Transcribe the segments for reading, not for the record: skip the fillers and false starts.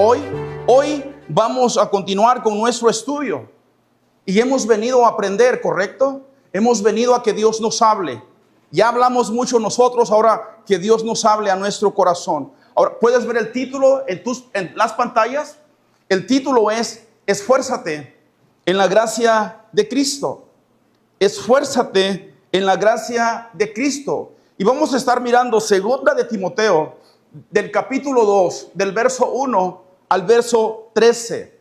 Hoy vamos a continuar con nuestro estudio y hemos venido a aprender, ¿correcto? Hemos venido a que Dios nos hable. Ya hablamos mucho nosotros, ahora que Dios nos hable a nuestro corazón. Ahora, ¿puedes ver el título en las pantallas? El título es Esfuérzate en la gracia de Cristo. Esfuérzate en la gracia de Cristo. Y vamos a estar mirando 2 de Timoteo, del capítulo 2, del verso 1 al verso 13.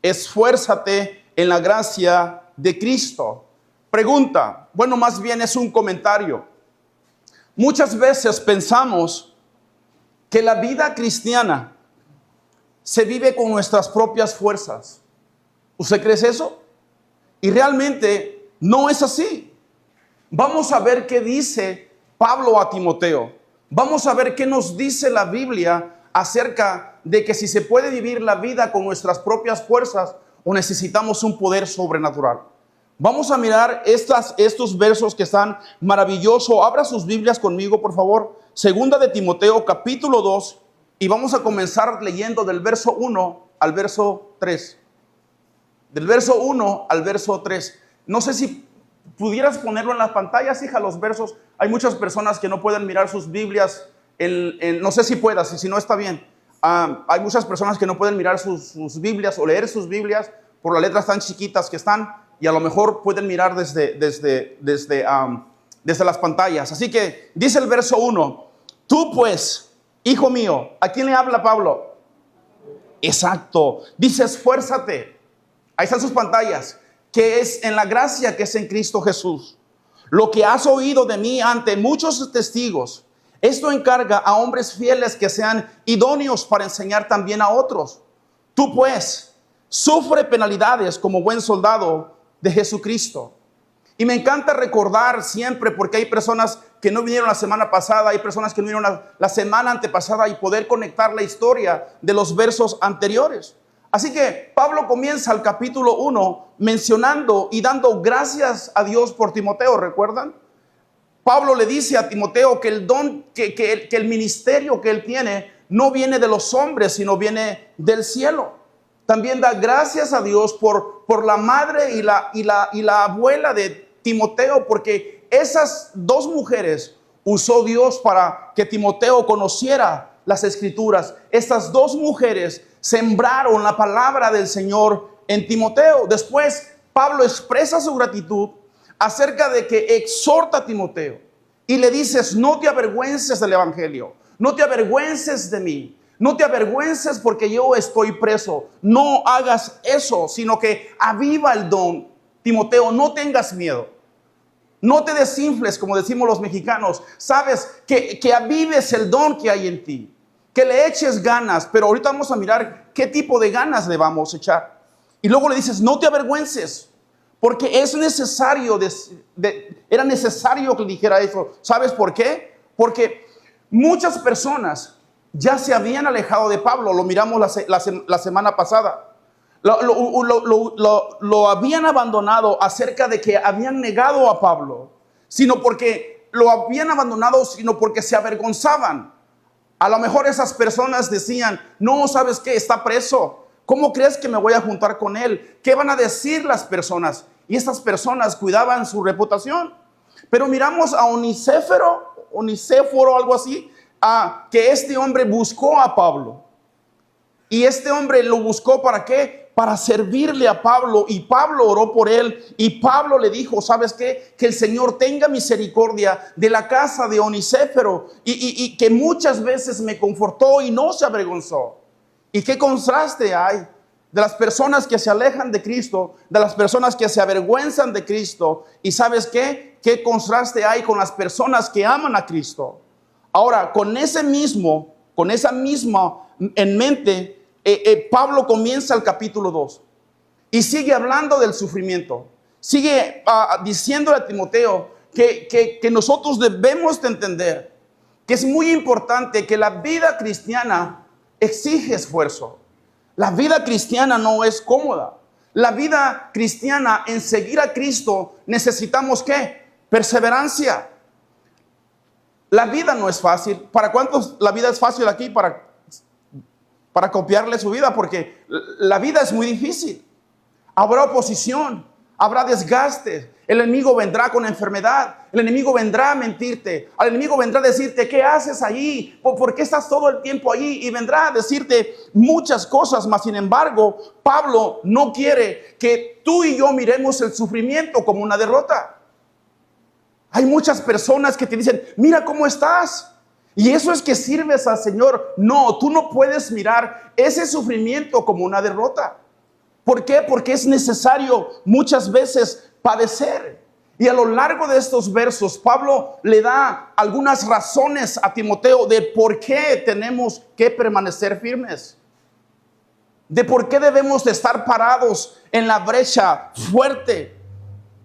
Esfuérzate en la gracia de Cristo. Pregunta, bueno, más bien es un comentario. Muchas veces pensamos que la vida cristiana se vive con nuestras propias fuerzas. ¿Usted cree eso? Y realmente no es así. Vamos a ver qué dice Pablo a Timoteo. Vamos a ver qué nos dice la Biblia acerca de que si se puede vivir la vida con nuestras propias fuerzas o necesitamos un poder sobrenatural. Vamos a mirar estos versos que están maravillosos. Abra sus Biblias conmigo, por favor. 2 de Timoteo, capítulo 2. Y vamos a comenzar leyendo del verso 1 al verso 3. Del verso 1 al verso 3. No sé si pudieras ponerlo en las pantallas, hija, los versos. Hay muchas personas que no pueden mirar sus Biblias. No sé si puedas, y si no está bien. Hay muchas personas que no pueden mirar sus Biblias o leer sus Biblias por las letras tan chiquitas que están. Y a lo mejor pueden mirar desde las pantallas. Así que dice el verso 1. Tú pues, hijo mío, ¿a quién le habla Pablo? Exacto. Dice esfuérzate. Ahí están sus pantallas. Que es en la gracia que es en Cristo Jesús. Lo que has oído de mí ante muchos testigos, esto encarga a hombres fieles que sean idóneos para enseñar también a otros. Tú pues, sufre penalidades como buen soldado de Jesucristo. Y me encanta recordar siempre, porque hay personas que no vinieron la semana pasada, hay personas que no vinieron la semana antepasada, y poder conectar la historia de los versos anteriores. Así que Pablo comienza el capítulo 1 mencionando y dando gracias a Dios por Timoteo, ¿recuerdan? Pablo le dice a Timoteo que el don, que el ministerio que él tiene no viene de los hombres, sino viene del cielo. También da gracias a Dios por la madre y la abuela de Timoteo, porque esas dos mujeres usó Dios para que Timoteo conociera las Escrituras. Estas dos mujeres sembraron la palabra del Señor en Timoteo. Después, Pablo expresa su gratitud acerca de que exhorta a Timoteo y le dices, no te avergüences del evangelio, no te avergüences de mí. No te avergüences porque yo estoy preso. No hagas eso, sino que aviva el don. Timoteo, no tengas miedo. No te desinfles, como decimos los mexicanos. Sabes, que avives el don que hay en ti. Que le eches ganas. Pero ahorita vamos a mirar qué tipo de ganas le vamos a echar. Y luego le dices, no te avergüences. Porque es necesario, era necesario que le dijera eso. ¿Sabes por qué? Porque muchas personas ya se habían alejado de Pablo. Lo miramos la semana pasada. Lo habían abandonado acerca de que habían negado a Pablo. Sino porque lo habían abandonado, sino porque se avergonzaban. A lo mejor esas personas decían, no, ¿sabes qué? Está preso. ¿Cómo crees que me voy a juntar con él? ¿Qué van a decir las personas? Y estas personas cuidaban su reputación. Pero miramos a Onesíforo, algo así, que este hombre buscó a Pablo. Y este hombre lo buscó ¿para qué? Para servirle a Pablo. Y Pablo oró por él. Y Pablo le dijo, ¿sabes qué? Que el Señor tenga misericordia de la casa de Onesíforo. Y que muchas veces me confortó y no se avergonzó. ¿Y qué contraste hay de las personas que se alejan de Cristo, de las personas que se avergüenzan de Cristo? ¿Y sabes qué? ¿Qué contraste hay con las personas que aman a Cristo? Ahora, con esa misma en mente, Pablo comienza el capítulo 2 y sigue hablando del sufrimiento. Sigue diciéndole a Timoteo que nosotros debemos de entender que es muy importante que la vida cristiana exige esfuerzo. La vida cristiana no es cómoda. La vida cristiana, en seguir a Cristo, necesitamos ¿qué? Perseverancia. La vida no es fácil. ¿Para cuántos la vida es fácil aquí? para copiarle su vida, porque la vida es muy difícil. Habrá oposición, habrá desgaste. El enemigo vendrá con enfermedad. El enemigo vendrá a mentirte. El enemigo vendrá a decirte, ¿qué haces allí? ¿Por qué estás todo el tiempo allí? Y vendrá a decirte muchas cosas, mas sin embargo, Pablo no quiere que tú y yo miremos el sufrimiento como una derrota. Hay muchas personas que te dicen, mira cómo estás. Y eso es que sirves al Señor. No, tú no puedes mirar ese sufrimiento como una derrota. ¿Por qué? Porque es necesario muchas veces padecer. Y a lo largo de estos versos, Pablo le da algunas razones a Timoteo de por qué tenemos que permanecer firmes. De por qué debemos de estar parados en la brecha fuerte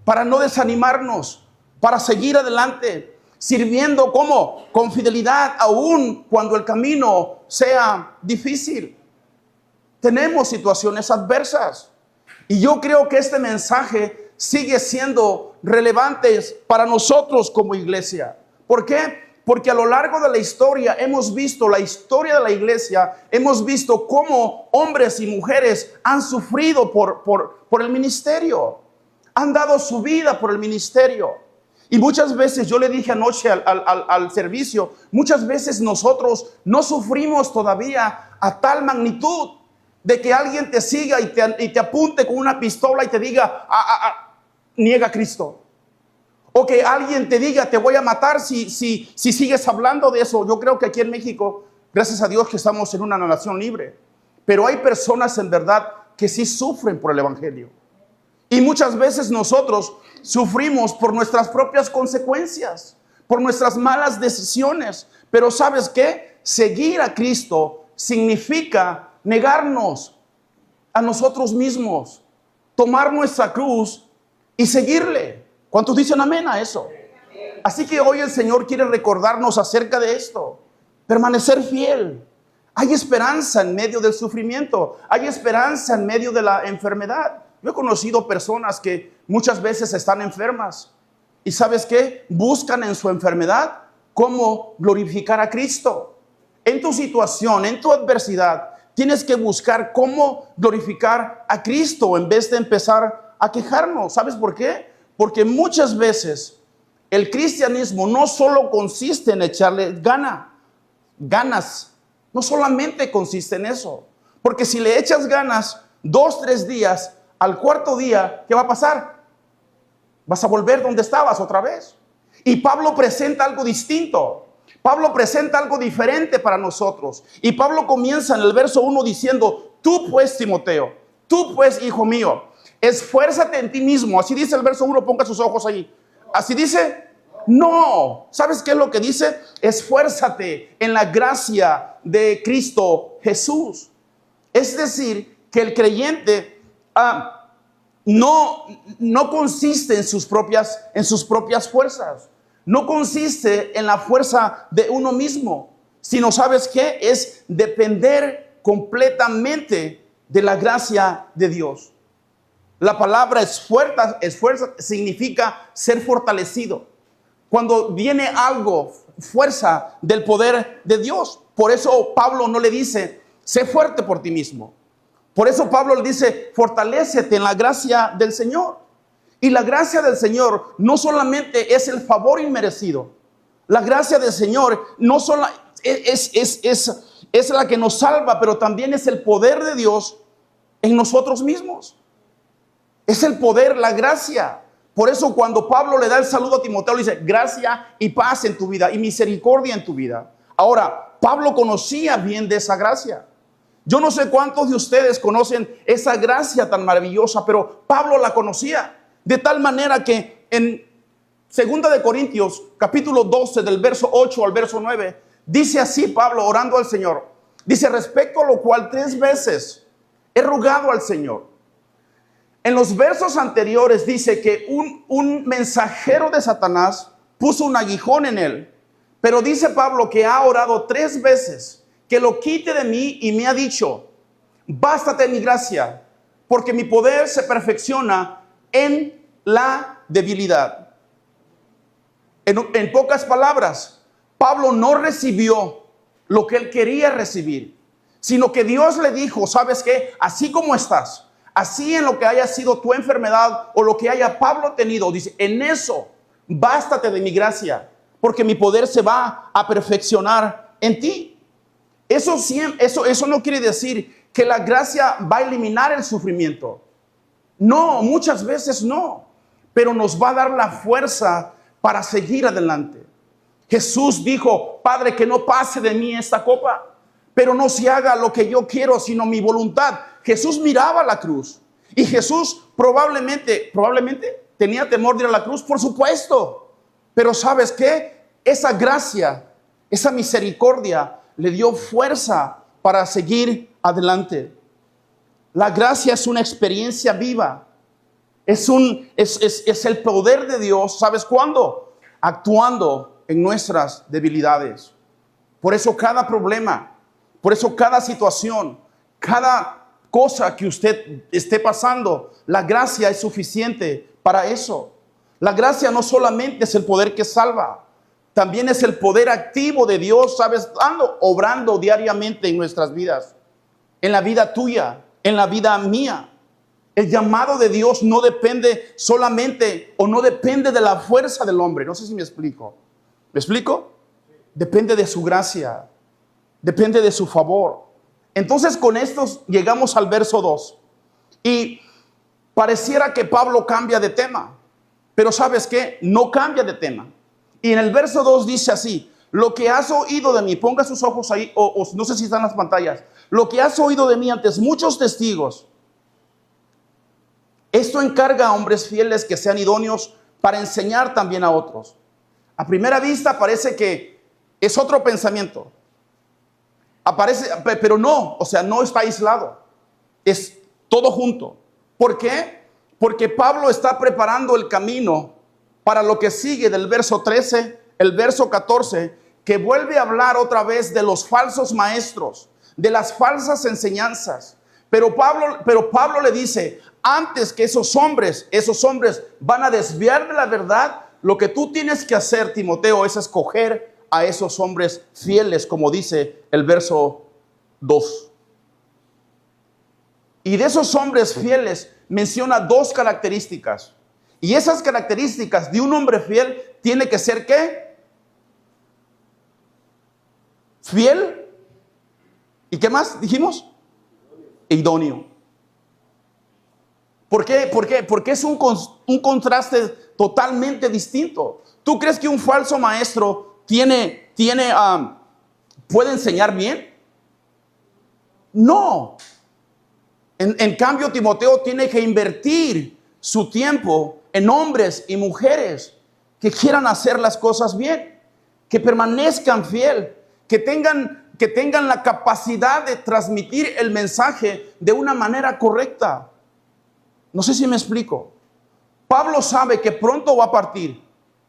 para no desanimarnos, para seguir adelante, sirviendo como con fidelidad aún cuando el camino sea difícil. Tenemos situaciones adversas y yo creo que este mensaje sigue siendo relevante para nosotros como iglesia. ¿Por qué? Porque a lo largo de la historia hemos visto la historia de la iglesia, hemos visto cómo hombres y mujeres han sufrido por el ministerio, han dado su vida por el ministerio. Y muchas veces, yo le dije anoche al servicio, muchas veces nosotros no sufrimos todavía a tal magnitud de que alguien te siga y te apunte con una pistola y te diga, niega a Cristo. O que alguien te diga, te voy a matar si sigues hablando de eso. Yo creo que aquí en México, gracias a Dios que estamos en una nación libre. Pero hay personas en verdad que sí sufren por el evangelio. Y muchas veces nosotros sufrimos por nuestras propias consecuencias, por nuestras malas decisiones. Pero ¿sabes qué? Seguir a Cristo significa negarnos a nosotros mismos, tomar nuestra cruz y seguirle. ¿Cuántos dicen amén a eso? Así que hoy el Señor quiere recordarnos acerca de esto. Permanecer fiel. Hay esperanza en medio del sufrimiento. Hay esperanza en medio de la enfermedad. Yo he conocido personas que muchas veces están enfermas. ¿Y sabes qué? Buscan en su enfermedad cómo glorificar a Cristo. En tu situación, en tu adversidad, tienes que buscar cómo glorificar a Cristo en vez de empezar a quejarnos. ¿Sabes por qué? Porque muchas veces el cristianismo no solo consiste en echarle ganas. No solamente consiste en eso. Porque si le echas ganas 2, 3 días, al cuarto día, ¿qué va a pasar? Vas a volver donde estabas otra vez. Y Pablo presenta algo distinto. Pablo presenta algo diferente para nosotros. Y Pablo comienza en el verso 1 diciendo, tú pues, Timoteo, tú pues, hijo mío, esfuérzate en ti mismo. Así dice el verso 1, ponga sus ojos ahí. Así dice, no. ¿Sabes qué es lo que dice? Esfuérzate en la gracia de Cristo Jesús. Es decir, que el creyente no consiste en sus propias fuerzas. No consiste en la fuerza de uno mismo, sino, ¿sabes qué? Es depender completamente de la gracia de Dios. La palabra esfuerza significa ser fortalecido. Cuando viene algo, fuerza del poder de Dios. Por eso Pablo no le dice, sé fuerte por ti mismo. Por eso Pablo le dice, fortalécete en la gracia del Señor. Y la gracia del Señor no solamente es el favor inmerecido. La gracia del Señor no solo es la que nos salva, pero también es el poder de Dios en nosotros mismos. Es el poder, la gracia. Por eso cuando Pablo le da el saludo a Timoteo, le dice, gracia y paz en tu vida y misericordia en tu vida. Ahora, Pablo conocía bien de esa gracia. Yo no sé cuántos de ustedes conocen esa gracia tan maravillosa, pero Pablo la conocía. De tal manera que en 2 de Corintios, capítulo 12, del verso 8 al verso 9, dice así Pablo orando al Señor. Dice, respecto a lo cual 3 veces he rogado al Señor. En los versos anteriores dice que un mensajero de Satanás puso un aguijón en él. Pero dice Pablo que ha orado 3 veces que lo quite de mí y me ha dicho, bástate mi gracia, porque mi poder se perfecciona en la debilidad. En pocas palabras, Pablo no recibió lo que él quería recibir, sino que Dios le dijo, ¿sabes qué? Así como estás, así en lo que haya sido tu enfermedad o lo que haya Pablo tenido, dice, en eso, bástate de mi gracia, porque mi poder se va a perfeccionar en ti. Eso no quiere decir que la gracia va a eliminar el sufrimiento. No, muchas veces no, pero nos va a dar la fuerza para seguir adelante. Jesús dijo, Padre, que no pase de mí esta copa, pero no se haga lo que yo quiero, sino mi voluntad. Jesús miraba la cruz y Jesús probablemente tenía temor de ir a la cruz, por supuesto. Pero ¿sabes qué? Esa gracia, esa misericordia le dio fuerza para seguir adelante. La gracia es una experiencia viva. Es el poder de Dios. ¿Sabes cuándo? Actuando en nuestras debilidades. Por eso cada problema, por eso cada situación, cada cosa que usted esté pasando, la gracia es suficiente para eso. La gracia no solamente es el poder que salva, también es el poder activo de Dios, ¿sabes? Obrando diariamente en nuestras vidas, en la vida tuya, en la vida mía. El llamado de Dios no depende solamente o no depende de la fuerza del hombre. No sé si me explico. ¿Me explico? Depende de su gracia, depende de su favor. Entonces con esto llegamos al verso 2 y pareciera que Pablo cambia de tema, pero ¿sabes qué? No cambia de tema. Y en el verso 2 dice así, lo que has oído de mí, ponga sus ojos ahí, o no sé si están las pantallas, lo que has oído de mí ante muchos testigos, esto encarga a hombres fieles que sean idóneos para enseñar también a otros. A primera vista parece que es otro pensamiento. Pero no, o sea, no está aislado. Es todo junto. ¿Por qué? Porque Pablo está preparando el camino para lo que sigue del verso 13, el verso 14, que vuelve a hablar otra vez de los falsos maestros, de las falsas enseñanzas. Pero Pablo le dice, antes que esos hombres van a desviar de la verdad, lo que tú tienes que hacer, Timoteo, es escoger a esos hombres fieles, como dice el verso 2. Y de esos hombres fieles menciona dos características. Y esas características de un hombre fiel tiene que ser ¿qué? Fiel. ¿Y qué más dijimos? Idóneo. ¿Por qué? Porque es un contraste totalmente distinto. ¿Tú crees que un falso maestro puede enseñar bien? No. En cambio, Timoteo tiene que invertir su tiempo en hombres y mujeres que quieran hacer las cosas bien, que permanezcan fiel, que tengan la capacidad de transmitir el mensaje de una manera correcta. No sé si me explico. Pablo sabe que pronto va a partir.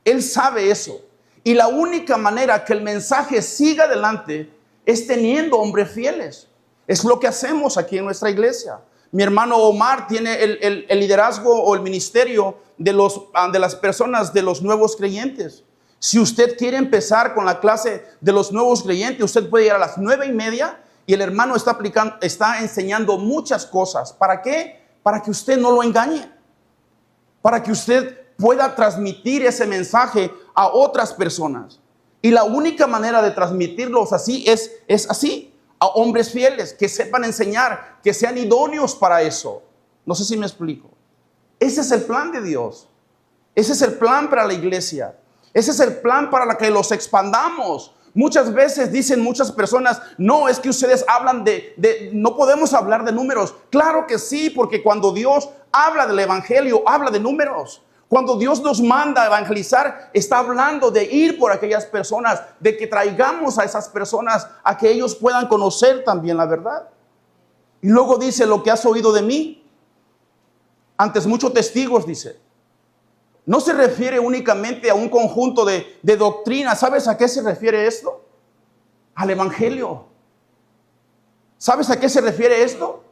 Él sabe eso. Y la única manera que el mensaje siga adelante es teniendo hombres fieles. Es lo que hacemos aquí en nuestra iglesia. Mi hermano Omar tiene el liderazgo o el ministerio de las personas, de los nuevos creyentes. Si usted quiere empezar con la clase de los nuevos creyentes, usted puede ir a las 9:30 y el hermano está enseñando muchas cosas. ¿Para qué? Para que usted no lo engañe. Para que usted pueda transmitir ese mensaje a otras personas. Y la única manera de transmitirlos así es así. A hombres fieles que sepan enseñar, que sean idóneos para eso. No sé si me explico. Ese es el plan de Dios. Ese es el plan para la iglesia. Ese es el plan para que los expandamos. Muchas veces dicen muchas personas, no, es que ustedes hablan no podemos hablar de números. Claro que sí, porque cuando Dios habla del evangelio, habla de números. Cuando Dios nos manda a evangelizar, está hablando de ir por aquellas personas, de que traigamos a esas personas a que ellos puedan conocer también la verdad. Y luego dice, lo que has oído de mí, antes muchos testigos, dice. No se refiere únicamente a un conjunto de doctrinas. ¿Sabes a qué se refiere esto? Al evangelio. ¿Sabes a qué se refiere esto?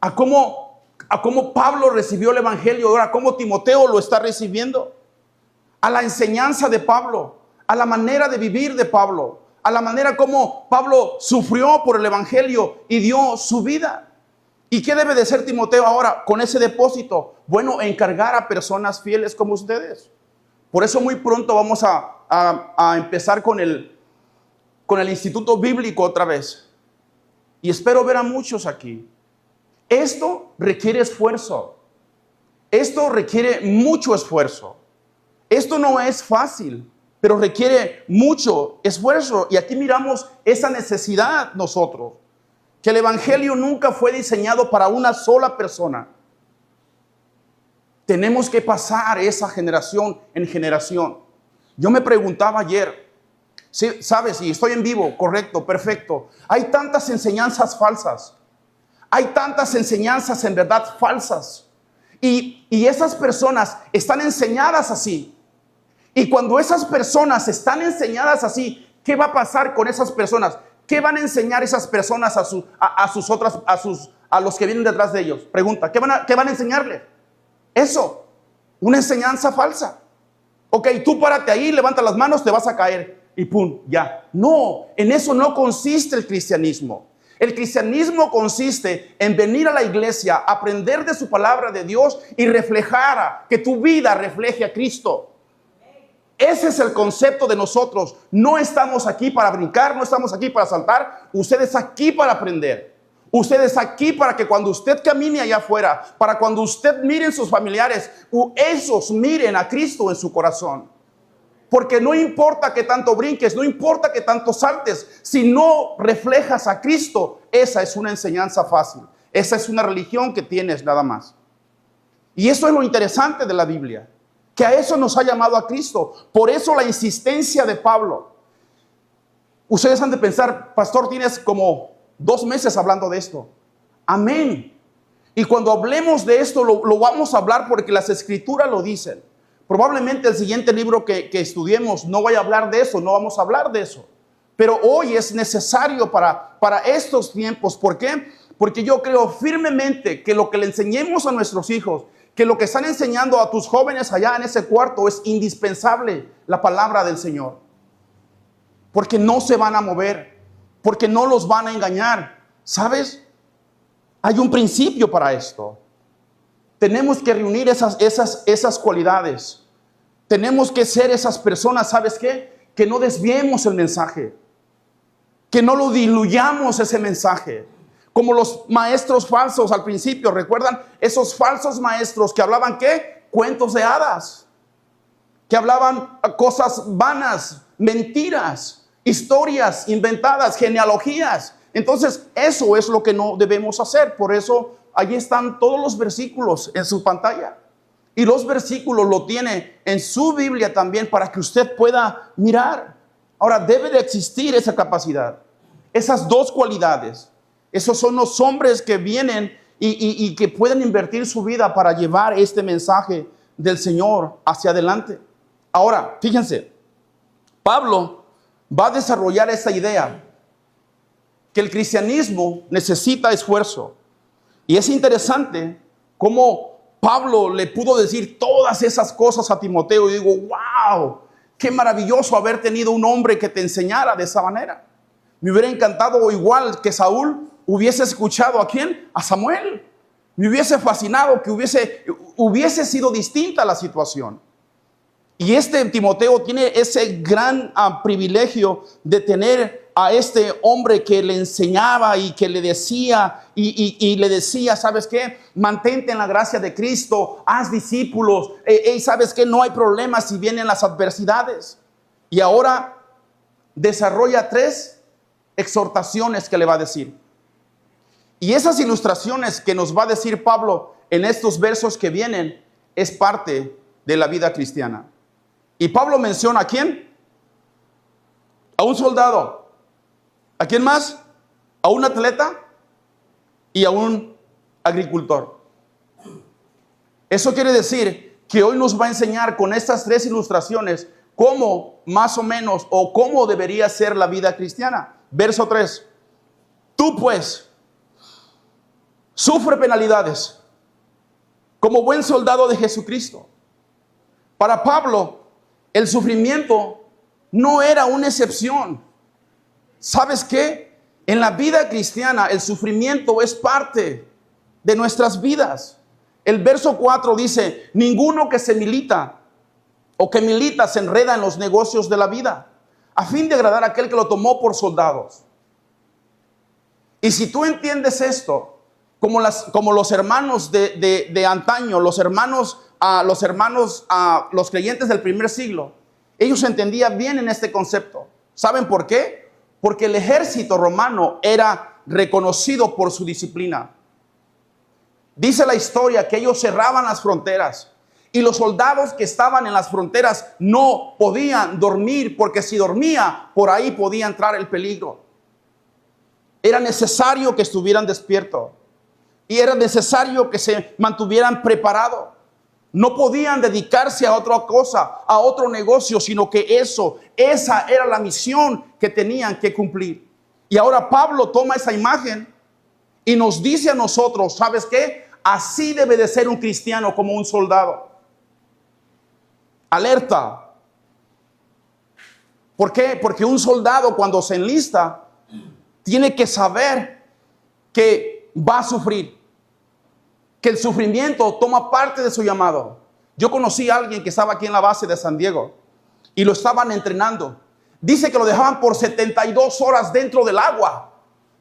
A cómo Pablo recibió el evangelio, ahora cómo Timoteo lo está recibiendo, a la enseñanza de Pablo, a la manera de vivir de Pablo, a la manera como Pablo sufrió por el evangelio y dio su vida. ¿Y qué debe de ser Timoteo ahora con ese depósito? Bueno, encargar a personas fieles como ustedes. Por eso muy pronto vamos a empezar con el Instituto Bíblico otra vez. Y espero ver a muchos aquí. Esto requiere esfuerzo. Esto requiere mucho esfuerzo. Esto no es fácil, pero requiere mucho esfuerzo. Y aquí miramos esa necesidad nosotros. Que el evangelio nunca fue diseñado para una sola persona. Tenemos que pasar esa generación en generación. Yo me preguntaba ayer, ¿sí? ¿Sabes? Y estoy en vivo, correcto, perfecto. Hay tantas enseñanzas falsas. Hay tantas enseñanzas en verdad falsas. Y esas personas están enseñadas así. Y cuando esas personas están enseñadas así, ¿qué va a pasar con esas personas? ¿Qué van a enseñar esas personas a los que vienen detrás de ellos? Pregunta, ¿qué van a enseñarles? Eso, una enseñanza falsa. Ok, tú párate ahí, levanta las manos, te vas a caer y pum, ya. No, en eso no consiste el cristianismo. El cristianismo consiste en venir a la iglesia, aprender de su palabra de Dios y reflejar, que tu vida refleje a Cristo. Ese es el concepto de nosotros. No estamos aquí para brincar, no estamos aquí para saltar. Usted está aquí para aprender. Usted está aquí para que cuando usted camine allá afuera, para cuando usted mire a sus familiares, esos miren a Cristo en su corazón. Porque no importa que tanto brinques, no importa que tanto saltes, si no reflejas a Cristo, esa es una enseñanza fácil. Esa es una religión que tienes nada más. Y eso es lo interesante de la Biblia. Que a eso nos ha llamado a Cristo. Por eso la insistencia de Pablo. Ustedes han de pensar, pastor, tienes como 2 meses hablando de esto. Amén. Y cuando hablemos de esto, lo vamos a hablar porque las escrituras lo dicen. Probablemente el siguiente libro que estudiemos no vaya a hablar de eso, no vamos a hablar de eso. Pero hoy es necesario para estos tiempos. ¿Por qué? Porque yo creo firmemente que lo que le enseñemos a nuestros hijos, que lo que están enseñando a tus jóvenes allá en ese cuarto es indispensable, la palabra del Señor. Porque no se van a mover, porque no los van a engañar. ¿Sabes? Hay un principio para esto. Tenemos que reunir esas cualidades. Tenemos que ser esas personas, ¿sabes qué? Que no desviemos el mensaje. Que no lo diluyamos ese mensaje. Como los maestros falsos al principio, ¿recuerdan? Esos falsos maestros que hablaban, ¿qué? Cuentos de hadas. Que hablaban cosas vanas, mentiras, historias inventadas, genealogías. Entonces, eso es lo que no debemos hacer. Por eso, allí están todos los versículos en su pantalla. Y los versículos lo tiene en su Biblia también para que usted pueda mirar. Ahora, debe de existir esa capacidad. Esas dos cualidades. Esos son los hombres que vienen y que pueden invertir su vida para llevar este mensaje del Señor hacia adelante. Ahora, fíjense, Pablo va a desarrollar esa idea que el cristianismo necesita esfuerzo. Y es interesante cómo Pablo le pudo decir todas esas cosas a Timoteo. Y digo, wow, qué maravilloso haber tenido un hombre que te enseñara de esa manera. Me hubiera encantado, igual que Saúl, hubiese escuchado ¿a quién? A Samuel. Me hubiese fascinado que hubiese sido distinta la situación. Y Timoteo tiene ese gran privilegio de tener a este hombre que le enseñaba y que le decía y le decía, ¿sabes qué? Mantente en la gracia de Cristo, haz discípulos, ¿sabes qué? No hay problema si vienen las adversidades. Y ahora desarrolla 3 exhortaciones que le va a decir. Y esas ilustraciones que nos va a decir Pablo en estos versos que vienen es parte de la vida cristiana. Y Pablo menciona ¿a quién? A un soldado. ¿A quién más? A un atleta y a un agricultor. Eso quiere decir que hoy nos va a enseñar con estas 3 ilustraciones cómo más o menos o cómo debería ser la vida cristiana. Verso 3. Tú pues sufre penalidades como buen soldado de Jesucristo. Para Pablo, el sufrimiento no era una excepción. ¿Sabes qué? En la vida cristiana el sufrimiento es parte de nuestras vidas. El verso 4 dice, ninguno que se milita o que milita se enreda en los negocios de la vida, a fin de agradar a aquel que lo tomó por soldados. Y si tú entiendes esto, como los hermanos de antaño, los creyentes del primer siglo, ellos entendían bien en este concepto. ¿Saben por qué? Porque el ejército romano era reconocido por su disciplina. Dice la historia que ellos cerraban las fronteras y los soldados que estaban en las fronteras no podían dormir, porque si dormía, por ahí podía entrar el peligro. Era necesario que estuvieran despiertos y era necesario que se mantuvieran preparados. No podían dedicarse a otra cosa, a otro negocio, sino que esa era la misión que tenían que cumplir. Y ahora Pablo toma esa imagen y nos dice a nosotros, ¿sabes qué? Así debe de ser un cristiano, como un soldado. Alerta. ¿Por qué? Porque un soldado, cuando se enlista, tiene que saber que va a sufrir, que el sufrimiento toma parte de su llamado. Yo conocí a alguien que estaba aquí en la base de San Diego y lo estaban entrenando. Dice que lo dejaban por 72 horas dentro del agua.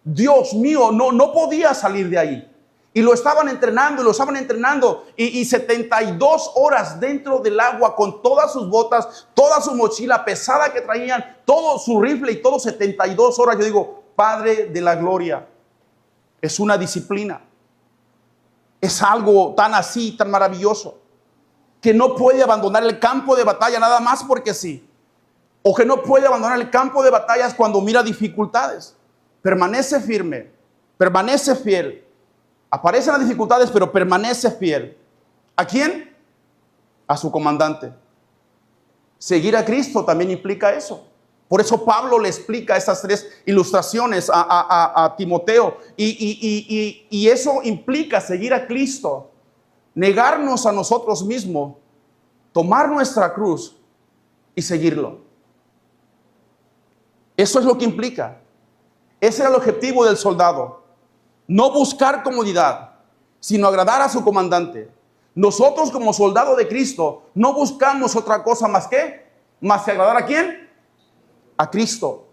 Dios mío, no podía salir de ahí. Y lo estaban entrenando y 72 horas dentro del agua con todas sus botas, toda su mochila pesada que traían, todo su rifle y todo 72 horas. Yo digo, Padre de la gloria, es una disciplina. Es algo tan así, tan maravilloso, que no puede abandonar el campo de batalla nada más porque sí. O que no puede abandonar el campo de batallas cuando mira dificultades. Permanece firme, permanece fiel. Aparecen las dificultades, pero permanece fiel. ¿A quién? A su comandante. Seguir a Cristo también implica eso. Por eso Pablo le explica esas tres ilustraciones a Timoteo. Y eso implica seguir a Cristo, negarnos a nosotros mismos, tomar nuestra cruz y seguirlo. Eso es lo que implica. Ese era el objetivo del soldado. No buscar comodidad, sino agradar a su comandante. Nosotros como soldados de Cristo no buscamos otra cosa más que agradar ¿a quién? A Cristo.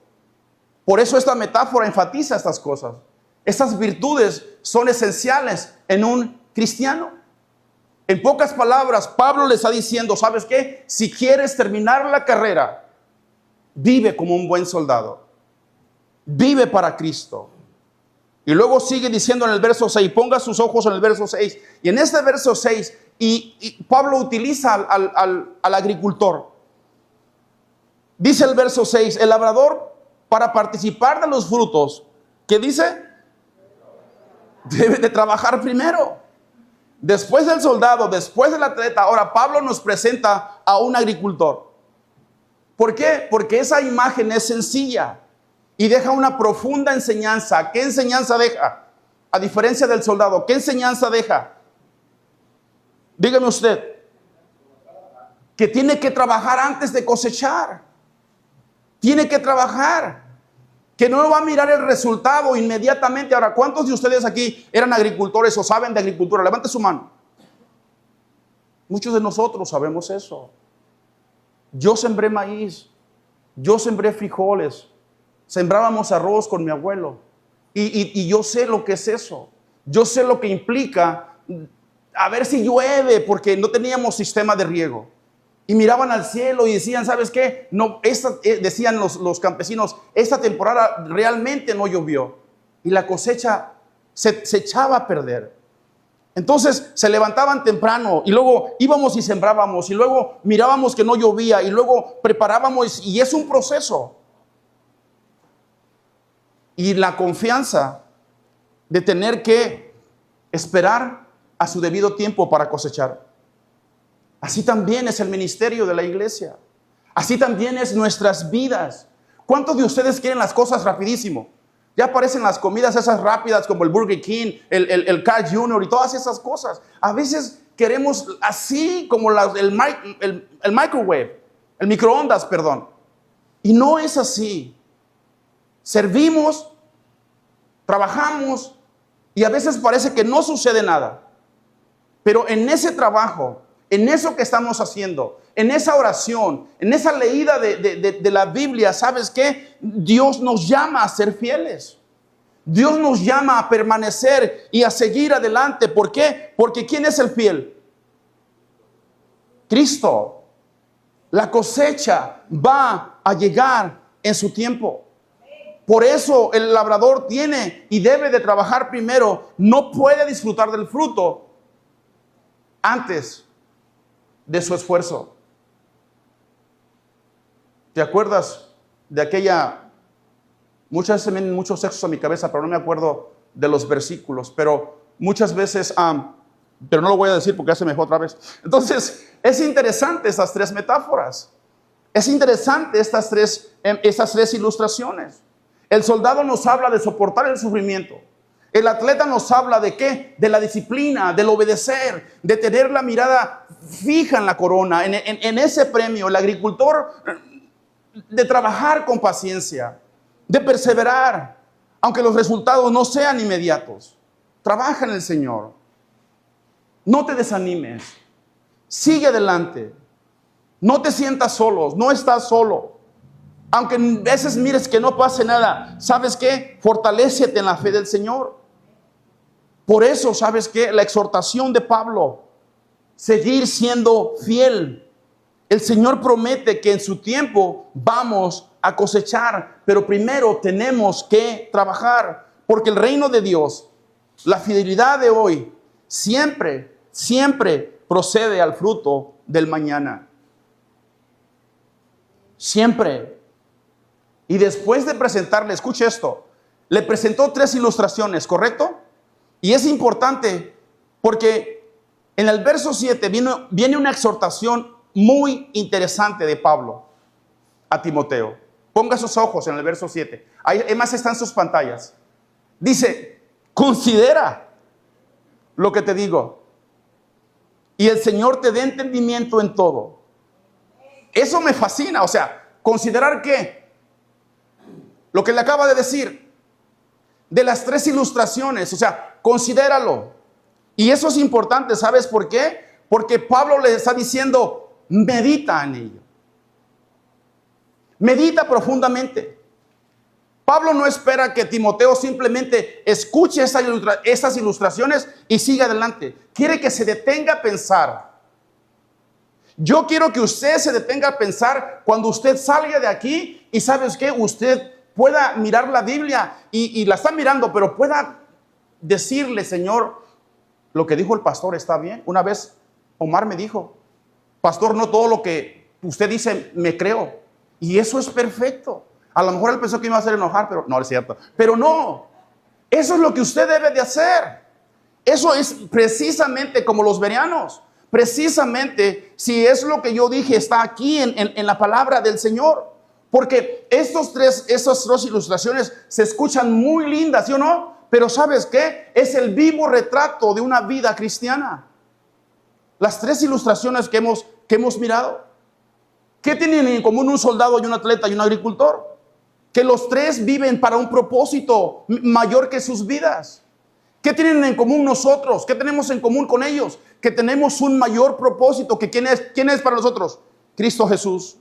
Por eso esta metáfora enfatiza estas cosas. Estas virtudes son esenciales en un cristiano. En pocas palabras, Pablo le está diciendo, ¿sabes qué? Si quieres terminar la carrera, vive como un buen soldado. Vive para Cristo. Y luego sigue diciendo en el verso 6, ponga sus ojos en el verso 6. Y en este verso 6, y Pablo utiliza al agricultor. Dice el verso 6, el labrador, para participar de los frutos, ¿qué dice? Debe de trabajar primero. Después del soldado, después del atleta, ahora Pablo nos presenta a un agricultor. ¿Por qué? Porque esa imagen es sencilla y deja una profunda enseñanza. ¿Qué enseñanza deja? A diferencia del soldado, ¿qué enseñanza deja? Dígame usted. Que tiene que trabajar antes de cosechar. Tiene que trabajar. Que no va a mirar el resultado inmediatamente. Ahora, ¿cuántos de ustedes aquí eran agricultores o saben de agricultura? Levante su mano. Muchos de nosotros sabemos eso. Yo sembré maíz. Yo sembré frijoles. Sembrábamos arroz con mi abuelo. Y yo sé lo que es eso. Yo sé lo que implica a ver si llueve, porque no teníamos sistema de riego. Y miraban al cielo y decían, ¿sabes qué? No, decían los campesinos, esta temporada realmente no llovió. Y la cosecha se echaba a perder. Entonces se levantaban temprano y luego íbamos y sembrábamos y luego mirábamos que no llovía y luego preparábamos, y es un proceso. Y la confianza de tener que esperar a su debido tiempo para cosechar. Así también es el ministerio de la iglesia. Así también es nuestras vidas. ¿Cuántos de ustedes quieren las cosas rapidísimo? Ya aparecen las comidas esas rápidas como el Burger King, el Carl Jr. y todas esas cosas. A veces queremos así como el microwave, el microondas, perdón. Y no es así. servimos, trabajamos y a veces parece que no sucede nada. Pero en ese trabajo, en eso que estamos haciendo, en esa oración, en esa leída de la Biblia, ¿sabes qué? Dios nos llama a ser fieles. Dios nos llama a permanecer y a seguir adelante. ¿Por qué? Porque ¿quién es el fiel? Cristo. La cosecha va a llegar en su tiempo. Por eso el labrador tiene y debe de trabajar primero. No puede disfrutar del fruto antes de su esfuerzo. ¿Te acuerdas de aquella? Muchas veces me vienen muchos textos a mi cabeza, pero no me acuerdo de los versículos. Pero muchas veces, pero no lo voy a decir porque ya se me fue otra vez. Entonces, es interesante estas tres metáforas. Es interesante estas tres ilustraciones. El soldado nos habla de soportar el sufrimiento. El atleta nos habla de ¿qué? De la disciplina, del obedecer, de tener la mirada fija en la corona, en ese premio. El agricultor, de trabajar con paciencia, de perseverar, aunque los resultados no sean inmediatos. Trabaja en el Señor. No te desanimes. Sigue adelante. No te sientas solo. No estás solo. Aunque a veces mires que no pase nada, ¿sabes qué? Fortalécete en la fe del Señor. Por eso, ¿sabes qué? La exhortación de Pablo, seguir siendo fiel. El Señor promete que en su tiempo vamos a cosechar, pero primero tenemos que trabajar, porque el reino de Dios, la fidelidad de hoy, siempre procede al fruto del mañana. Siempre. Y después de presentarle, escuche esto, le presentó tres ilustraciones, ¿correcto? Y es importante porque en el verso 7 viene una exhortación muy interesante de Pablo a Timoteo. Ponga sus ojos en el verso 7. Ahí, además están sus pantallas. Dice, considera lo que te digo y el Señor te dé entendimiento en todo. Eso me fascina. O sea, ¿considerar qué? Lo que le acaba de decir de las tres ilustraciones. O sea, considéralo. Y eso es importante. ¿Sabes por qué? Porque Pablo le está diciendo, medita en ello. Medita profundamente. Pablo no espera que Timoteo simplemente escuche esas ilustraciones y siga adelante. Quiere que se detenga a pensar. Yo quiero que usted se detenga a pensar cuando usted salga de aquí y ¿sabes qué? Usted pueda mirar la Biblia y la está mirando, pero pueda decirle, Señor, lo que dijo el pastor está bien. Una vez Omar me dijo, pastor, no todo lo que usted dice me creo. Y eso es perfecto. A lo mejor él pensó que me iba a hacer enojar, pero no es cierto. Pero no, eso es lo que usted debe de hacer. Eso es precisamente como los bereanos. Precisamente si es lo que yo dije está aquí en la palabra del Señor. Porque esas tres ilustraciones se escuchan muy lindas, ¿sí o no? Pero ¿sabes qué? Es el vivo retrato de una vida cristiana. Las tres ilustraciones que hemos mirado. ¿Qué tienen en común un soldado y un atleta y un agricultor? Que los tres viven para un propósito mayor que sus vidas. ¿Qué tienen en común nosotros? ¿Qué tenemos en común con ellos? Que tenemos un mayor propósito. Que ¿quién es para nosotros? Cristo Jesús.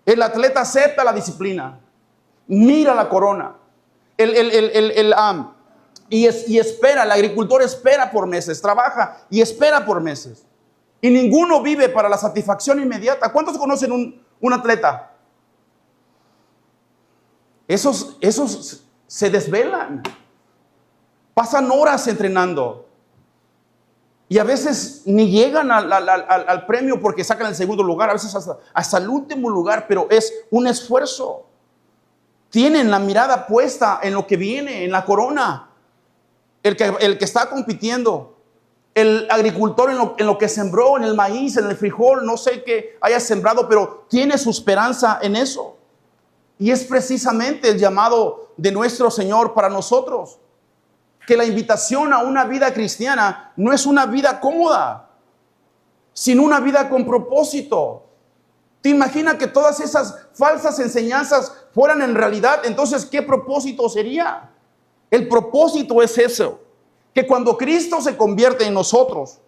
El atleta acepta la disciplina. Mira la corona. Y espera. El agricultor espera por meses. Trabaja y espera por meses. Y ninguno vive para la satisfacción inmediata. ¿Cuántos conocen un atleta? Esos se desvelan. Pasan horas entrenando. Y a veces ni llegan al premio porque sacan el segundo lugar. A veces hasta el último lugar. Pero es un esfuerzo. Tienen la mirada puesta en lo que viene, en la corona. El que está compitiendo. El agricultor en lo que sembró, en el maíz, en el frijol, no sé qué haya sembrado, pero tiene su esperanza en eso. Y es precisamente el llamado de nuestro Señor para nosotros. Que la invitación a una vida cristiana no es una vida cómoda, sino una vida con propósito. ¿Te imaginas que todas esas falsas enseñanzas fueran en realidad? Entonces, ¿qué propósito sería? El propósito es eso, que cuando Cristo se convierte en nosotros,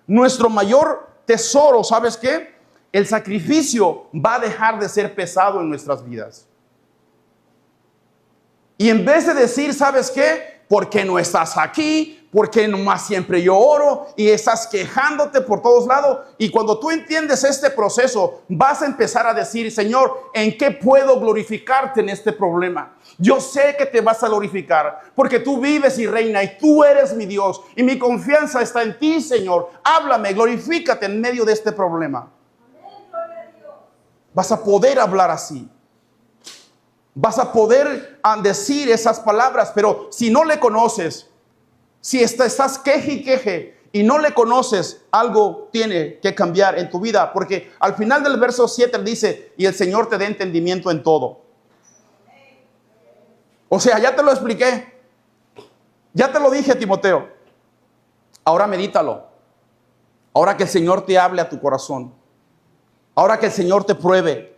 nuestro mayor tesoro, ¿sabes qué? El sacrificio va a dejar de ser pesado en nuestras vidas. Y en vez de decir, ¿sabes qué? ¿Por qué no estás aquí? ¿Por qué nomás siempre yo oro? Y estás quejándote por todos lados. Y cuando tú entiendes este proceso, vas a empezar a decir, Señor, ¿en qué puedo glorificarte en este problema? Yo sé que te vas a glorificar, porque tú vives y reinas y tú eres mi Dios. Y mi confianza está en ti, Señor. Háblame, glorifícate en medio de este problema. Vas a poder hablar así. Vas a poder decir esas palabras, pero si no le conoces, si estás queje y queje y no le conoces, algo tiene que cambiar en tu vida, porque al final del verso 7 dice, y el Señor te dé entendimiento en todo. O sea, ya te lo expliqué, ya te lo dije, Timoteo. Ahora medítalo. Ahora que el Señor te hable a tu corazón. Ahora que el Señor te pruebe.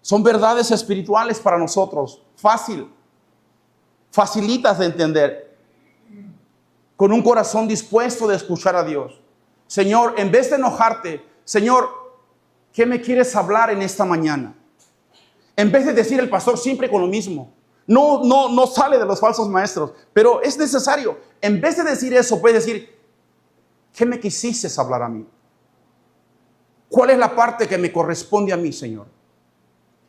Son verdades espirituales para nosotros. Facilitas de entender. Con un corazón dispuesto de escuchar a Dios. Señor, en vez de enojarte, Señor, ¿qué me quieres hablar en esta mañana? En vez de decir el pastor siempre con lo mismo. No sale de los falsos maestros, pero es necesario. En vez de decir eso, puedes decir, ¿qué me quisiste hablar a mí? ¿Cuál es la parte que me corresponde a mí, Señor?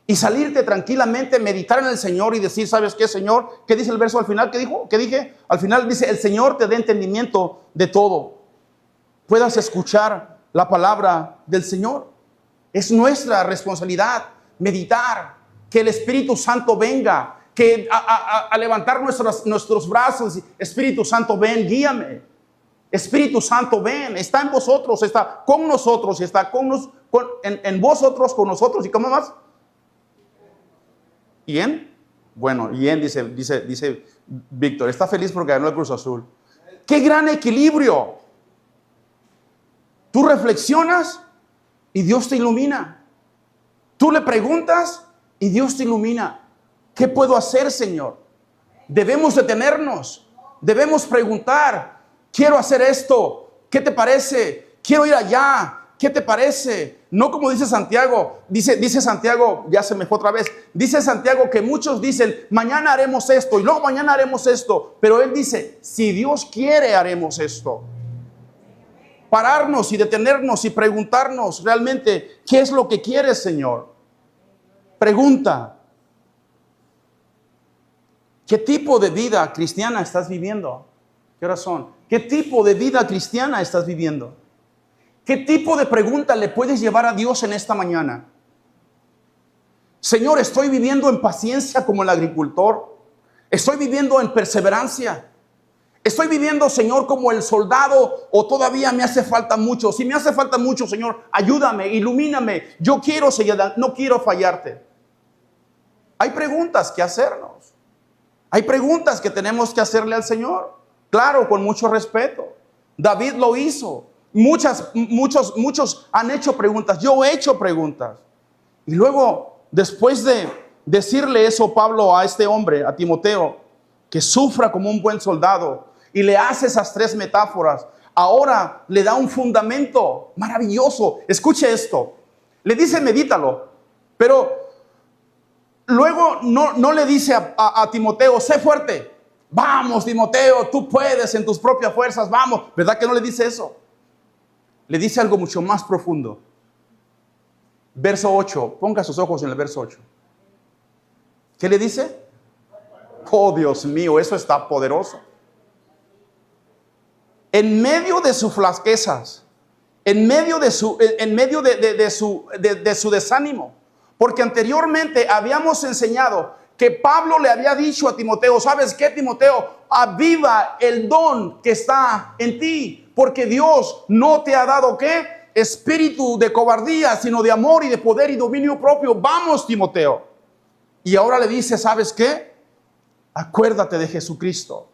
Y salirte tranquilamente, meditar en el Señor y decir, ¿sabes qué, Señor? ¿Qué dice el verso al final? ¿Qué dijo? ¿Qué dije? Al final dice, el Señor te dé entendimiento de todo. Puedas escuchar la palabra del Señor. Es nuestra responsabilidad meditar, que el Espíritu Santo venga, que a levantar nuestros brazos. Espíritu Santo, ven, guíame. Espíritu Santo, ven, está en vosotros, está con nosotros, está en vosotros, con nosotros. ¿Y cómo más? ¿Quién? Bueno, ¿quién? Dice Víctor, está feliz porque ganó el Cruz Azul. ¡Qué gran equilibrio! Tú reflexionas y Dios te ilumina. Tú le preguntas y Dios te ilumina. ¿Qué puedo hacer, Señor? Debemos detenernos. Debemos preguntar. Quiero hacer esto. ¿Qué te parece? Quiero ir allá. ¿Qué te parece? No como dice Santiago. Dice Santiago, ya se me fue otra vez. Dice Santiago que muchos dicen, mañana haremos esto y luego mañana haremos esto. Pero él dice, si Dios quiere, haremos esto. Pararnos y detenernos y preguntarnos realmente, ¿qué es lo que quieres, Señor? Pregunta. ¿Qué tipo de vida cristiana estás viviendo? ¿Qué horas son? ¿Qué tipo de vida cristiana estás viviendo? ¿Qué tipo de pregunta le puedes llevar a Dios en esta mañana? Señor, ¿estoy viviendo en paciencia como el agricultor? ¿Estoy viviendo en perseverancia? ¿Estoy viviendo, Señor, como el soldado o todavía me hace falta mucho? Si me hace falta mucho, Señor, ayúdame, ilumíname. Yo quiero seguir, no quiero fallarte. Hay preguntas que hacernos. Hay preguntas que tenemos que hacerle al Señor. Claro, con mucho respeto. David lo hizo. Muchos han hecho preguntas. Yo he hecho preguntas. Y luego, después de decirle eso, Pablo, a este hombre, a Timoteo, que sufra como un buen soldado, y le hace esas 3 metáforas, ahora le da un fundamento maravilloso. Escuche esto. Le dice, medítalo. Pero luego no le dice a Timoteo, sé fuerte. Vamos, Timoteo, tú puedes en tus propias fuerzas, vamos. ¿Verdad que no le dice eso? Le dice algo mucho más profundo. Verso 8, ponga sus ojos en el verso 8. ¿Qué le dice? Oh, Dios mío, eso está poderoso. En medio de sus flaquezas, en medio de su desánimo, porque anteriormente habíamos enseñado que Pablo le había dicho a Timoteo, ¿sabes qué, Timoteo? Aviva el don que está en ti. Porque Dios no te ha dado, ¿qué? Espíritu de cobardía, sino de amor y de poder y dominio propio. Vamos, Timoteo. Y ahora le dice, ¿sabes qué? Acuérdate de Jesucristo.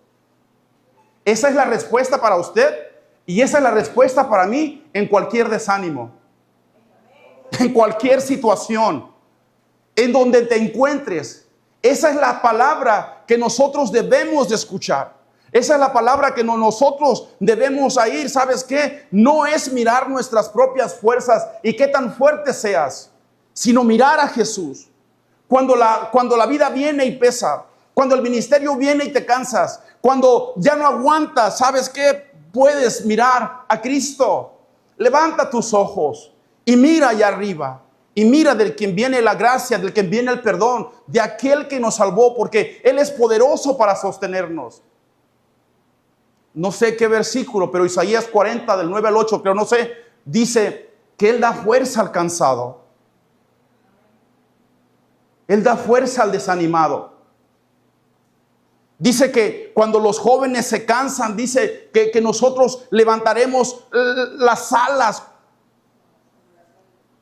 Esa es la respuesta para usted y esa es la respuesta para mí en cualquier desánimo. en cualquier situación, en donde te encuentres. Esa es la palabra que nosotros debemos de escuchar. Esa es la palabra que nosotros debemos ir. ¿Sabes qué? No es mirar nuestras propias fuerzas y qué tan fuerte seas, sino mirar a Jesús. Cuando la vida viene y pesa, cuando el ministerio viene y te cansas, cuando ya no aguantas, ¿sabes qué? Puedes mirar a Cristo. Levanta tus ojos y mira allá arriba. Y mira del quien viene la gracia, del quien viene el perdón, de aquel que nos salvó, porque Él es poderoso para sostenernos. No sé qué versículo, pero Isaías 40, del 9 al 8, creo, no sé, dice que Él da fuerza al cansado. Él da fuerza al desanimado. Dice que cuando los jóvenes se cansan, dice que nosotros levantaremos las alas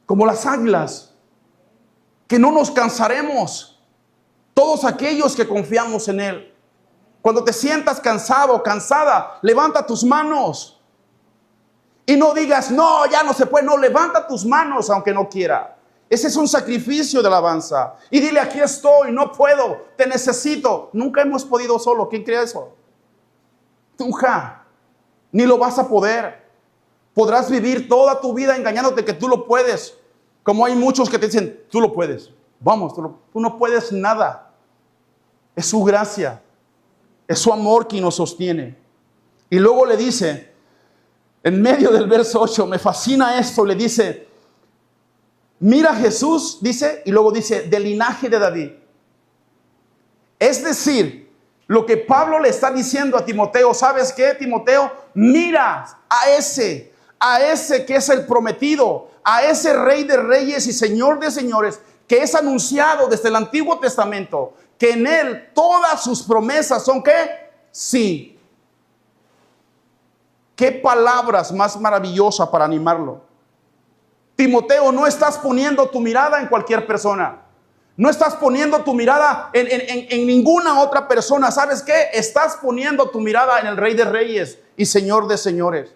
como las águilas, que no nos cansaremos. Todos aquellos que confiamos en Él. Cuando te sientas cansado o cansada, levanta tus manos. Y no digas, no, ya no se puede. No, levanta tus manos aunque no quiera. Ese es un sacrificio de alabanza. Y dile, aquí estoy, no puedo, te necesito. Nunca hemos podido solo. ¿Quién cree eso? Nunca. Ni lo vas a poder. Podrás vivir toda tu vida engañándote que tú lo puedes. Como hay muchos que te dicen, tú lo puedes. Vamos, tú no puedes nada. Es su gracia. Es su amor quien nos sostiene. Y luego le dice, en medio del verso 8, me fascina esto, le dice, mira Jesús, dice, y luego dice, del linaje de David. Es decir, lo que Pablo le está diciendo a Timoteo, ¿sabes qué, Timoteo? Mira a ese que es el prometido, a ese Rey de reyes y Señor de señores, que es anunciado desde el Antiguo Testamento, que en Él todas sus promesas son ¿qué? Sí. ¿Qué palabras más maravillosas para animarlo? Timoteo, no estás poniendo tu mirada en cualquier persona. No estás poniendo tu mirada en ninguna otra persona. ¿Sabes qué? Estás poniendo tu mirada en el Rey de reyes y Señor de señores.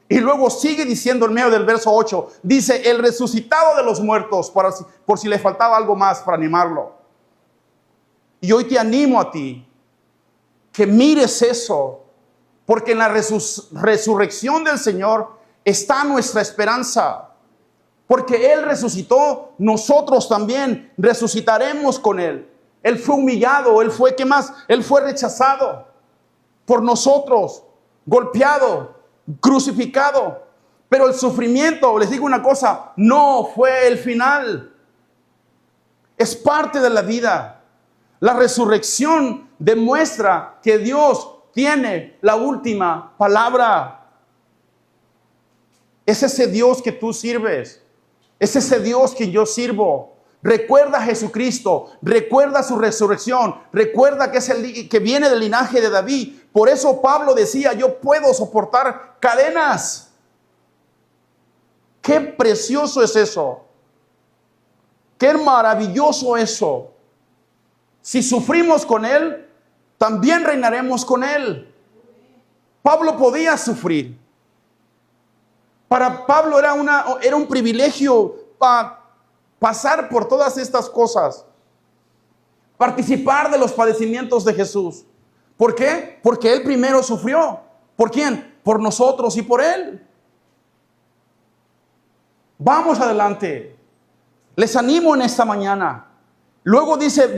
Y luego sigue diciendo en medio del verso 8, dice, el resucitado de los muertos, por si le faltaba algo más para animarlo. Y hoy te animo a ti, que mires eso, porque en la resurrección del Señor está nuestra esperanza. Porque Él resucitó, nosotros también resucitaremos con Él. Él fue humillado, Él fue, ¿qué más? Él fue rechazado por nosotros, golpeado, crucificado. Pero el sufrimiento, les digo una cosa, no fue el final. Es parte de la vida. La resurrección demuestra que Dios tiene la última palabra. Es ese Dios que tú sirves. Es ese Dios que yo sirvo. Recuerda a Jesucristo, recuerda su resurrección, recuerda que es el que viene del linaje de David. Por eso Pablo decía, yo puedo soportar cadenas. Qué precioso es eso. Qué maravilloso eso. Si sufrimos con Él, también reinaremos con Él. Pablo podía sufrir. Para Pablo era un privilegio pasar por todas estas cosas. Participar de los padecimientos de Jesús. ¿Por qué? Porque Él primero sufrió. ¿Por quién? Por nosotros y por Él. Vamos adelante. Les animo en esta mañana. Luego dicen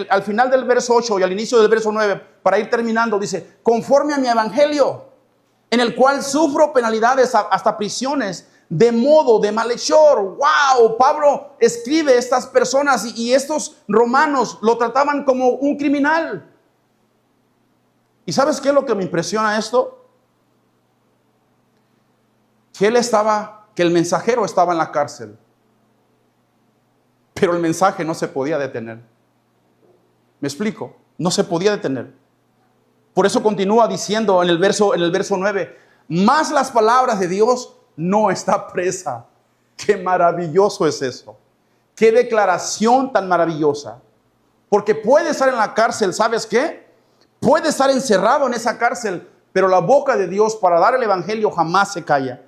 al final del verso 8 y al inicio del verso 9, para ir terminando, dice, conforme a mi evangelio, en el cual sufro penalidades hasta prisiones, de modo de malhechor. ¡Wow! Pablo escribe estas personas y estos romanos lo trataban como un criminal. ¿Y sabes qué es lo que me impresiona esto? Que el mensajero estaba en la cárcel. Pero el mensaje no se podía detener. ¿Me explico? No se podía detener. Por eso continúa diciendo en el verso 9, más las palabras de Dios no está presa. Qué maravilloso es eso. Qué declaración tan maravillosa. Porque puede estar en la cárcel, ¿sabes qué? Puede estar encerrado en esa cárcel, pero la boca de Dios para dar el evangelio jamás se calla.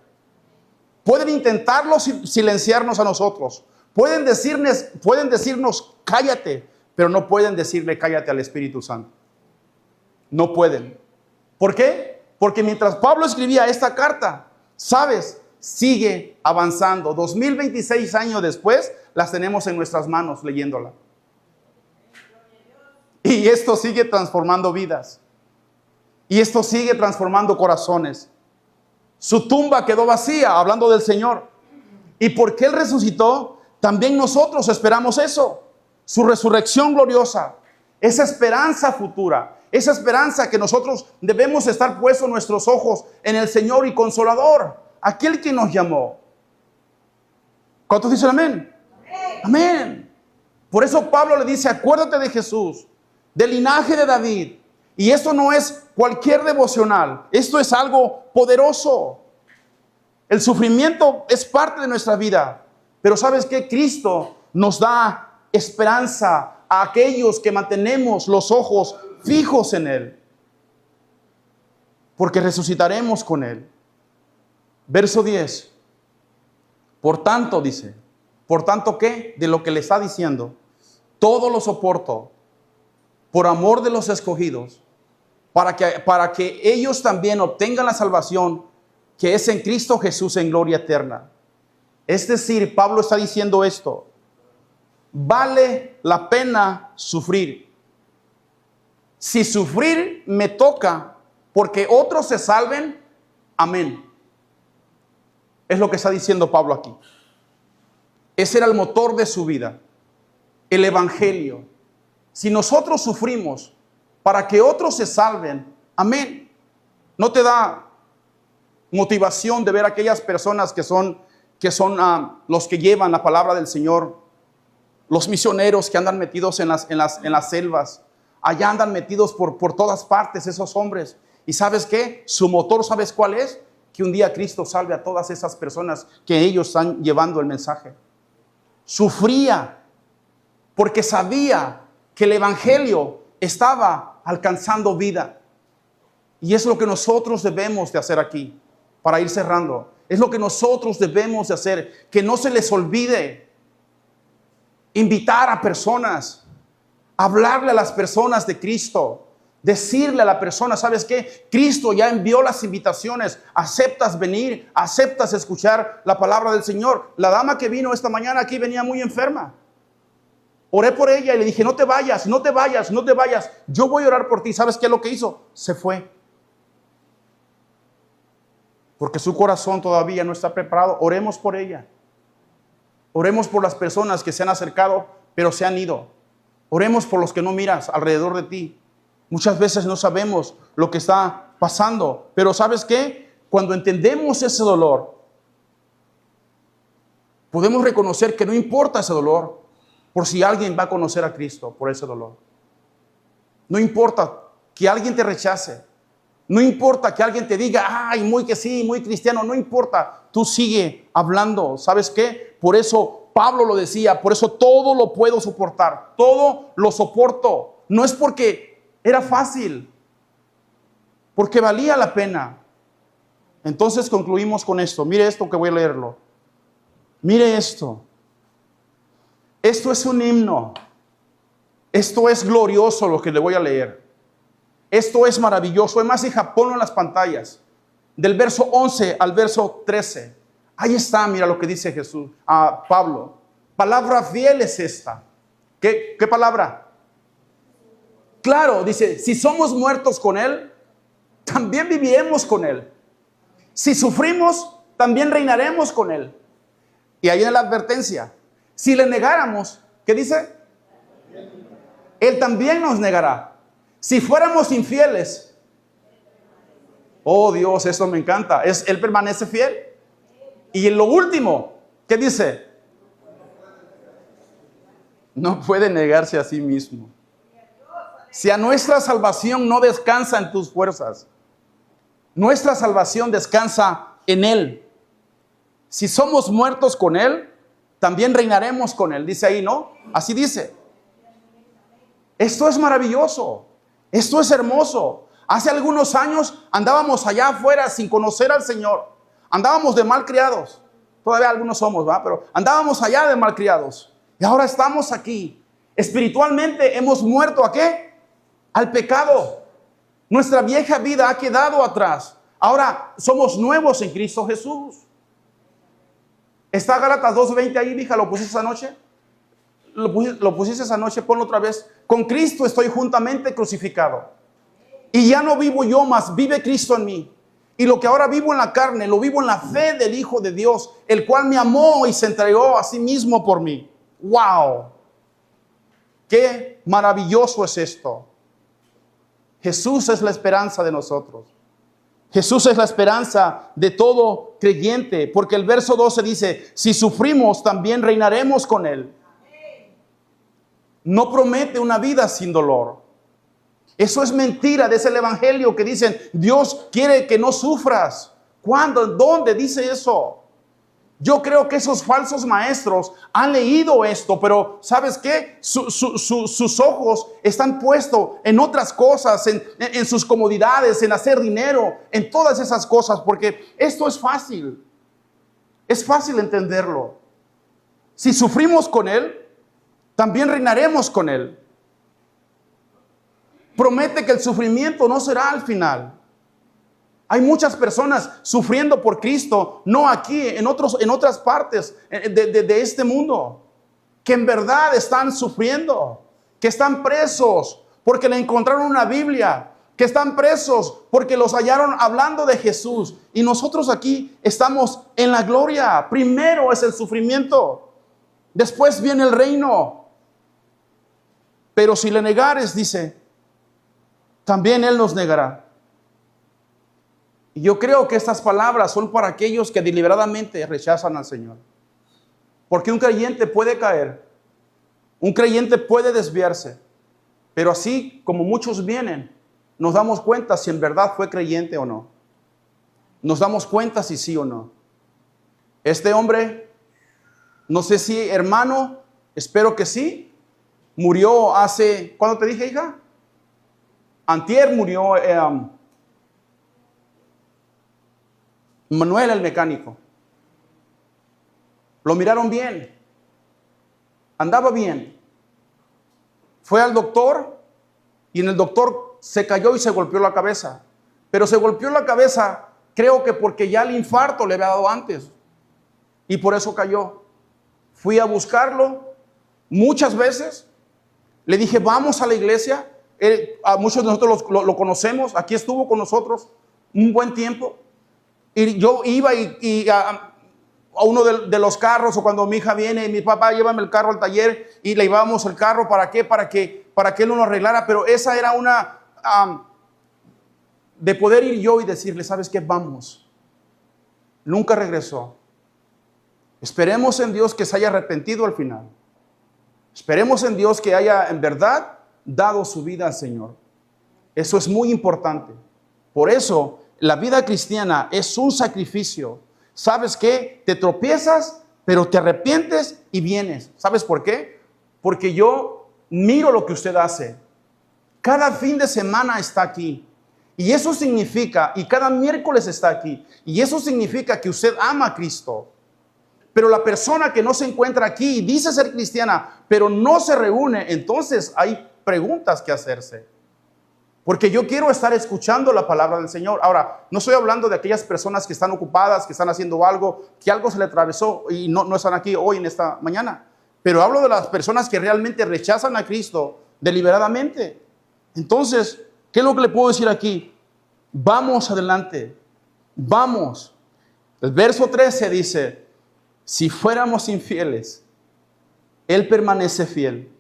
Pueden intentarlo silenciarnos a nosotros. Pueden decirnos cállate, pero no pueden decirle cállate al Espíritu Santo. No pueden. ¿Por qué? Porque mientras Pablo escribía esta carta, ¿sabes? Sigue avanzando. 2026 años después, las tenemos en nuestras manos leyéndola. Y esto sigue transformando vidas. Y esto sigue transformando corazones. Su tumba quedó vacía, hablando del Señor. Y porque Él resucitó, también nosotros esperamos eso. Su resurrección gloriosa. Esa esperanza futura. Esa esperanza que nosotros debemos estar puestos nuestros ojos en el Señor y Consolador. Aquel que nos llamó. ¿Cuántos dicen amén? Amén. Por eso Pablo le dice, acuérdate de Jesús, del linaje de David. Y esto no es cualquier devocional. Esto es algo poderoso. El sufrimiento es parte de nuestra vida. Pero ¿sabes qué? Cristo nos da esperanza a aquellos que mantenemos los ojos fijos en Él. Porque resucitaremos con Él. Verso 10. Por tanto, dice, ¿por tanto qué? De lo que le está diciendo. Todo lo soporto por amor de los escogidos, para que ellos también obtengan la salvación que es en Cristo Jesús en gloria eterna. Es decir, Pablo está diciendo esto. Vale la pena sufrir. Si sufrir me toca porque otros se salven, amén. Es lo que está diciendo Pablo aquí. Ese era el motor de su vida, el evangelio. Si nosotros sufrimos para que otros se salven, amén. ¿No te da motivación de ver a aquellas personas que son los que llevan la palabra del Señor? Los misioneros que andan metidos en las selvas. Allá andan metidos por todas partes esos hombres. ¿Y sabes qué? Su motor, ¿sabes cuál es? Que un día Cristo salve a todas esas personas que ellos están llevando el mensaje. Sufría porque sabía que el evangelio estaba alcanzando vida. Y es lo que nosotros debemos de hacer aquí, para ir cerrando. Es lo que nosotros debemos de hacer, que no se les olvide invitar a personas, hablarle a las personas de Cristo, decirle a la persona, ¿sabes qué? Cristo ya envió las invitaciones, aceptas venir, aceptas escuchar la palabra del Señor. La dama que vino esta mañana aquí venía muy enferma. Oré por ella y le dije, no te vayas, no te vayas, no te vayas. Yo voy a orar por ti. ¿Sabes qué es lo que hizo? Se fue. Porque su corazón todavía no está preparado. Oremos por ella. Oremos por las personas que se han acercado, pero se han ido. Oremos por los que no miras alrededor de ti. Muchas veces no sabemos lo que está pasando. Pero ¿sabes qué? Cuando entendemos ese dolor, podemos reconocer que no importa ese dolor. Por si alguien va a conocer a Cristo por ese dolor. No importa que alguien te rechace. No importa que alguien te diga, ay, muy que sí, muy cristiano. No importa, tú sigue hablando. ¿Sabes qué? Por eso Pablo lo decía, por eso todo lo puedo soportar. Todo lo soporto. No es porque era fácil, porque valía la pena. Entonces concluimos con esto. Mire esto que voy a leerlo. Mire esto. Esto es un himno. Esto es glorioso lo que le voy a leer. Esto es maravilloso. Además, hija, ponlo en las pantallas. Del verso 11 al verso 13. Ahí está, mira lo que dice Jesús, Pablo. Palabra fiel es esta. ¿Qué palabra? Claro, dice, si somos muertos con Él, también viviremos con Él. Si sufrimos, también reinaremos con Él. Y ahí viene la advertencia. Si le negáramos, ¿qué dice? Él también nos negará. Si fuéramos infieles, oh Dios, esto me encanta. Él permanece fiel. Y en lo último, ¿qué dice? No puede negarse a sí mismo. Si a nuestra salvación no descansa en tus fuerzas, nuestra salvación descansa en Él. Si somos muertos con Él, también reinaremos con Él. Dice ahí, ¿no? Así dice. Esto es maravilloso. Esto es hermoso. Hace algunos años andábamos allá afuera sin conocer al Señor. Andábamos de mal criados. todavía algunos somos, ¿va? Pero andábamos allá de malcriados. Y ahora estamos aquí. Espiritualmente hemos muerto ¿a qué? Al pecado. Nuestra vieja vida ha quedado atrás. Ahora somos nuevos en Cristo Jesús. ¿Está Gálatas 2:20 ahí, hija? ¿Lo pusiste esa noche? ¿Lo pusiste esa noche? Ponlo otra vez. Con Cristo estoy juntamente crucificado. Y ya no vivo yo, mas vive Cristo en mí. Y lo que ahora vivo en la carne, lo vivo en la fe del Hijo de Dios, el cual me amó y se entregó a sí mismo por mí. ¡Wow! ¡Qué maravilloso es esto! Jesús es la esperanza de nosotros. Jesús es la esperanza de todo creyente, porque el verso 12 dice, si sufrimos, también reinaremos con Él. No promete una vida sin dolor. Eso es mentira de ese evangelio que dicen, Dios quiere que no sufras. ¿Cuándo? ¿Dónde dice eso? Yo creo que esos falsos maestros han leído esto, pero ¿sabes qué? Sus ojos están puestos en otras cosas, en sus comodidades, en hacer dinero, en todas esas cosas, porque esto es fácil. Es fácil entenderlo. Si sufrimos con Él, también reinaremos con Él. Promete que el sufrimiento no será al final. Hay muchas personas sufriendo por Cristo, no aquí, en otras partes de este mundo, que en verdad están sufriendo, que están presos porque le encontraron una Biblia, que están presos porque los hallaron hablando de Jesús. Y nosotros aquí estamos en la gloria. Primero es el sufrimiento, después viene el reino. Pero si le negares, dice, también Él nos negará. Y yo creo que estas palabras son para aquellos que deliberadamente rechazan al Señor. Porque un creyente puede caer, un creyente puede desviarse, pero así como muchos vienen, nos damos cuenta si en verdad fue creyente o no. Nos damos cuenta si sí o no. Este hombre, no sé si hermano, espero que sí, murió hace, ¿cuándo te dije, hija? Antier murió Manuel el mecánico. Lo miraron bien. Andaba bien. Fue al doctor y en el doctor se cayó y se golpeó la cabeza. Pero se golpeó la cabeza, creo que porque ya el infarto le había dado antes. Y por eso cayó. Fui a buscarlo muchas veces. Le dije, vamos a la iglesia. A muchos de nosotros lo conocemos. Aquí estuvo con nosotros un buen tiempo. Y yo iba y a uno de los carros, o cuando mi hija viene, mi papá, llévame el carro al taller, y le llevábamos el carro. ¿Para qué? Para que él no lo arreglara. Pero esa era una de poder ir yo y decirle, ¿sabes qué? Vamos. Nunca regresó. Esperemos en Dios que se haya arrepentido al final. Esperemos en Dios que haya en verdad dado su vida al Señor. Eso es muy importante. Por eso la vida cristiana es un sacrificio. ¿Sabes qué? Te tropiezas, pero te arrepientes y vienes. ¿Sabes por qué? Porque yo miro lo que usted hace. Cada fin de semana está aquí. Y eso significa, y cada miércoles está aquí. Y eso significa que usted ama a Cristo. Pero la persona que no se encuentra aquí y dice ser cristiana, pero no se reúne, entonces hay preguntas que hacerse. Porque yo quiero estar escuchando la palabra del Señor. Ahora, no estoy hablando de aquellas personas que están ocupadas, que están haciendo algo, que algo se le atravesó y no están aquí hoy en esta mañana. Pero hablo de las personas que realmente rechazan a Cristo deliberadamente. Entonces, ¿qué es lo que le puedo decir aquí? Vamos adelante. Vamos. El verso 13 dice, si fuéramos infieles, Él permanece fiel.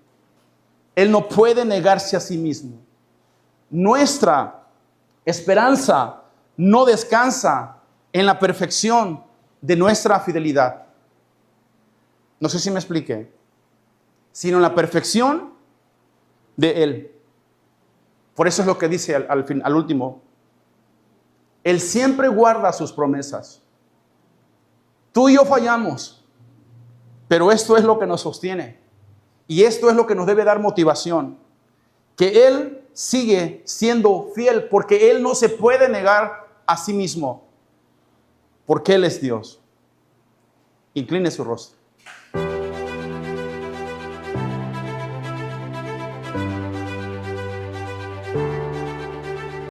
Él no puede negarse a sí mismo. Nuestra esperanza no descansa en la perfección de nuestra fidelidad. No sé si me expliqué. Sino en la perfección de Él. Por eso es lo que dice al último. Él siempre guarda sus promesas. Tú y yo fallamos, pero esto es lo que nos sostiene. Y esto es lo que nos debe dar motivación. Que Él sigue siendo fiel porque Él no se puede negar a sí mismo. Porque Él es Dios. Incline su rostro.